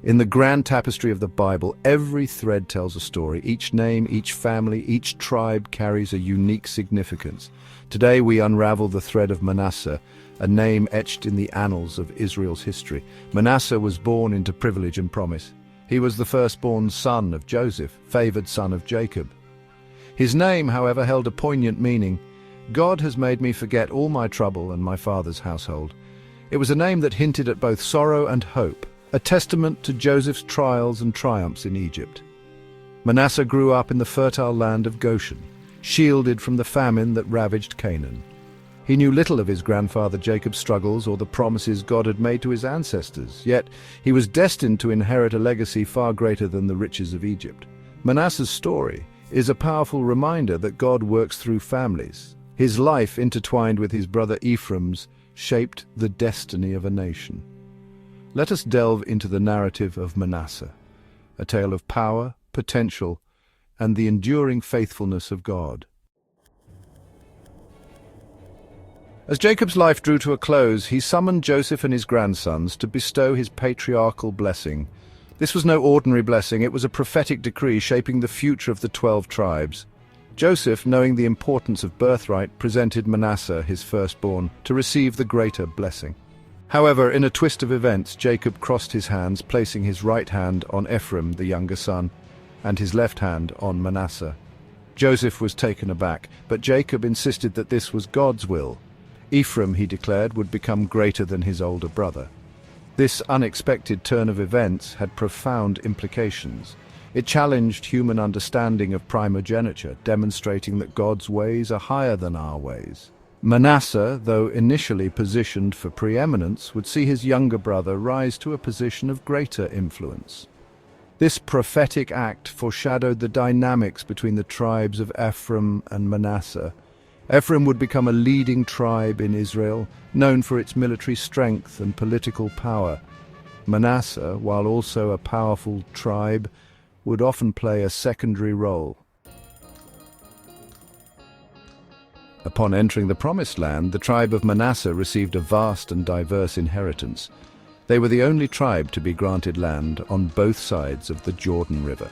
In the grand tapestry of the Bible, every thread tells a story. Each name, each family, each tribe carries a unique significance. Today we unravel the thread of Manasseh, a name etched in the annals of Israel's history. Manasseh was born into privilege and promise. He was the firstborn son of Joseph, favored son of Jacob. His name, however, held a poignant meaning. God has made me forget all my trouble and my father's household. It was a name that hinted at both sorrow and hope, a testament to Joseph's trials and triumphs in Egypt. Manasseh grew up in the fertile land of Goshen, shielded from the famine that ravaged Canaan. He knew little of his grandfather Jacob's struggles or the promises God had made to his ancestors, yet he was destined to inherit a legacy far greater than the riches of Egypt. Manasseh's story is a powerful reminder that God works through families. His life, intertwined with his brother Ephraim's, shaped the destiny of a nation. Let us delve into the narrative of Manasseh, a tale of power, potential, and the enduring faithfulness of God. As Jacob's life drew to a close, he summoned Joseph and his grandsons to bestow his patriarchal blessing. This was no ordinary blessing, it was a prophetic decree shaping the future of the 12 tribes. Joseph, knowing the importance of birthright, presented Manasseh, his firstborn, to receive the greater blessing. However, in a twist of events, Jacob crossed his hands, placing his right hand on Ephraim, the younger son, and his left hand on Manasseh. Joseph was taken aback, but Jacob insisted that this was God's will. Ephraim, he declared, would become greater than his older brother. This unexpected turn of events had profound implications. It challenged human understanding of primogeniture, demonstrating that God's ways are higher than our ways. Manasseh, though initially positioned for preeminence, would see his younger brother rise to a position of greater influence. This prophetic act foreshadowed the dynamics between the tribes of Ephraim and Manasseh. Ephraim would become a leading tribe in Israel, known for its military strength and political power. Manasseh, while also a powerful tribe, would often play a secondary role. Upon entering the Promised Land, the tribe of Manasseh received a vast and diverse inheritance. They were the only tribe to be granted land on both sides of the Jordan River.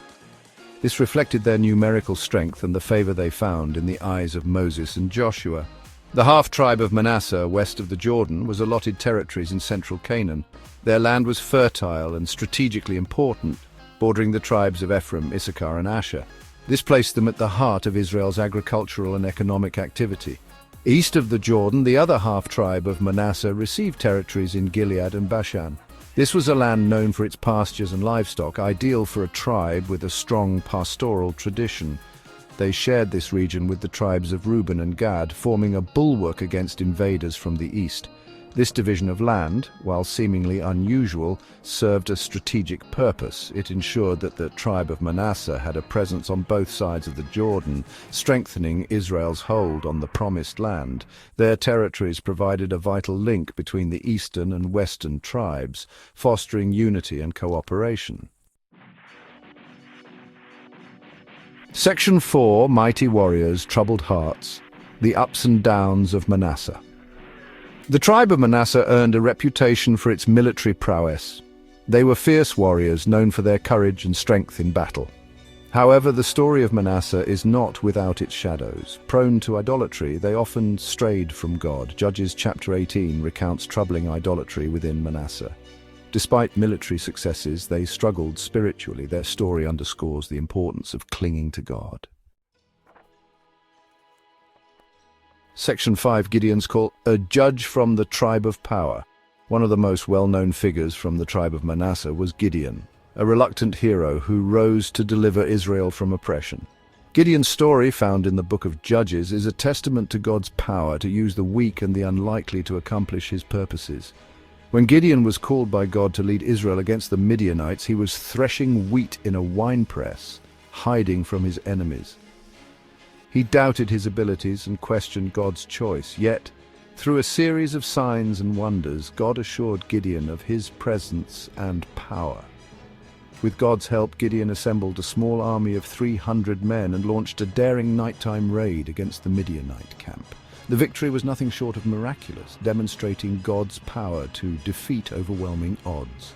This reflected their numerical strength and the favor they found in the eyes of Moses and Joshua. The half-tribe of Manasseh, west of the Jordan, was allotted territories in central Canaan. Their land was fertile and strategically important, bordering the tribes of Ephraim, Issachar, and Asher. This placed them at the heart of Israel's agricultural and economic activity. East of the Jordan, the other half-tribe of Manasseh received territories in Gilead and Bashan. This was a land known for its pastures and livestock, ideal for a tribe with a strong pastoral tradition. They shared this region with the tribes of Reuben and Gad, forming a bulwark against invaders from the east. This division of land, while seemingly unusual, served a strategic purpose. It ensured that the tribe of Manasseh had a presence on both sides of the Jordan, strengthening Israel's hold on the Promised Land. Their territories provided a vital link between the eastern and western tribes, fostering unity and cooperation. Section 4, Mighty Warriors, Troubled Hearts, the Ups and Downs of Manasseh. The tribe of Manasseh earned a reputation for its military prowess. They were fierce warriors known for their courage and strength in battle. However, the story of Manasseh is not without its shadows. Prone to idolatry, they often strayed from God. Judges chapter 18 recounts troubling idolatry within Manasseh. Despite military successes, they struggled spiritually. Their story underscores the importance of clinging to God. Section 5, Gideon's call, a judge from the tribe of power. One of the most well-known figures from the tribe of Manasseh was Gideon, a reluctant hero who rose to deliver Israel from oppression. Gideon's story, found in the book of Judges, is a testament to God's power to use the weak and the unlikely to accomplish his purposes. When Gideon was called by God to lead Israel against the Midianites, he was threshing wheat in a winepress, hiding from his enemies. He doubted his abilities and questioned God's choice, yet, through a series of signs and wonders, God assured Gideon of his presence and power. With God's help, Gideon assembled a small army of 300 men and launched a daring nighttime raid against the Midianite camp. The victory was nothing short of miraculous, demonstrating God's power to defeat overwhelming odds.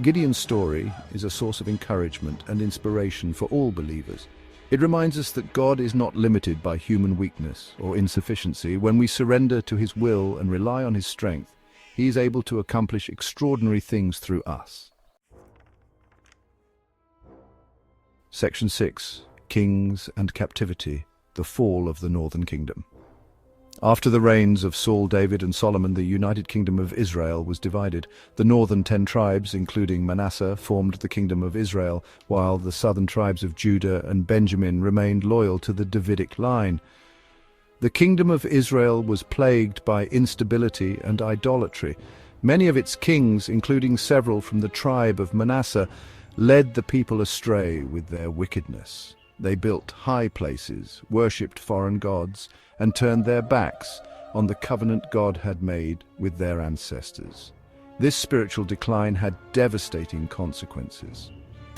Gideon's story is a source of encouragement and inspiration for all believers. It reminds us that God is not limited by human weakness or insufficiency. When we surrender to His will and rely on His strength, He is able to accomplish extraordinary things through us. Section 6. Kings and Captivity, the Fall of the Northern Kingdom. After the reigns of Saul, David, and Solomon, the United Kingdom of Israel was divided. The northern 10 tribes, including Manasseh, formed the Kingdom of Israel, while the southern tribes of Judah and Benjamin remained loyal to the Davidic line. The Kingdom of Israel was plagued by instability and idolatry. Many of its kings, including several from the tribe of Manasseh, led the people astray with their wickedness. They built high places, worshipped foreign gods, and turned their backs on the covenant God had made with their ancestors. This spiritual decline had devastating consequences.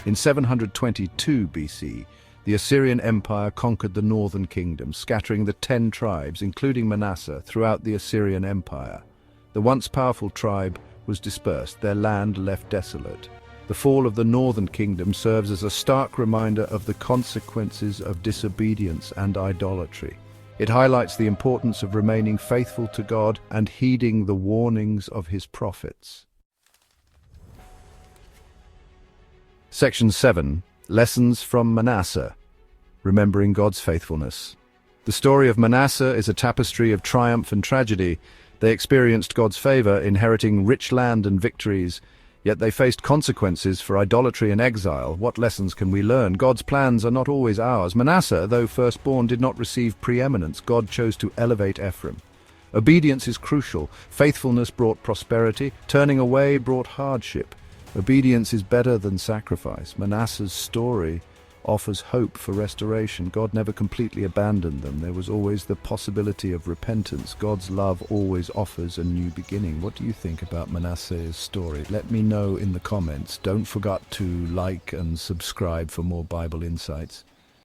In 722 BC, the Assyrian Empire conquered the northern kingdom, scattering the 10 tribes, including Manasseh, throughout the Assyrian Empire. The once powerful tribe was dispersed, their land left desolate. The fall of the northern kingdom serves as a stark reminder of the consequences of disobedience and idolatry. It highlights the importance of remaining faithful to God and heeding the warnings of His prophets. Section 7. Lessons from Manasseh. Remembering God's faithfulness. The story of Manasseh is a tapestry of triumph and tragedy. They experienced God's favor, inheriting rich land and victories, yet they faced consequences for idolatry and exile. What lessons can we learn? God's plans are not always ours. Manasseh, though firstborn, did not receive preeminence. God chose to elevate Ephraim. Obedience is crucial. Faithfulness brought prosperity. Turning away brought hardship. Obedience is better than sacrifice. Manasseh's story offers hope for restoration. God never completely abandoned them. There was always the possibility of repentance. God's love always offers a new beginning. What do you think about Manasseh's story? Let me know in the comments. Don't forget to like and subscribe for more Bible insights.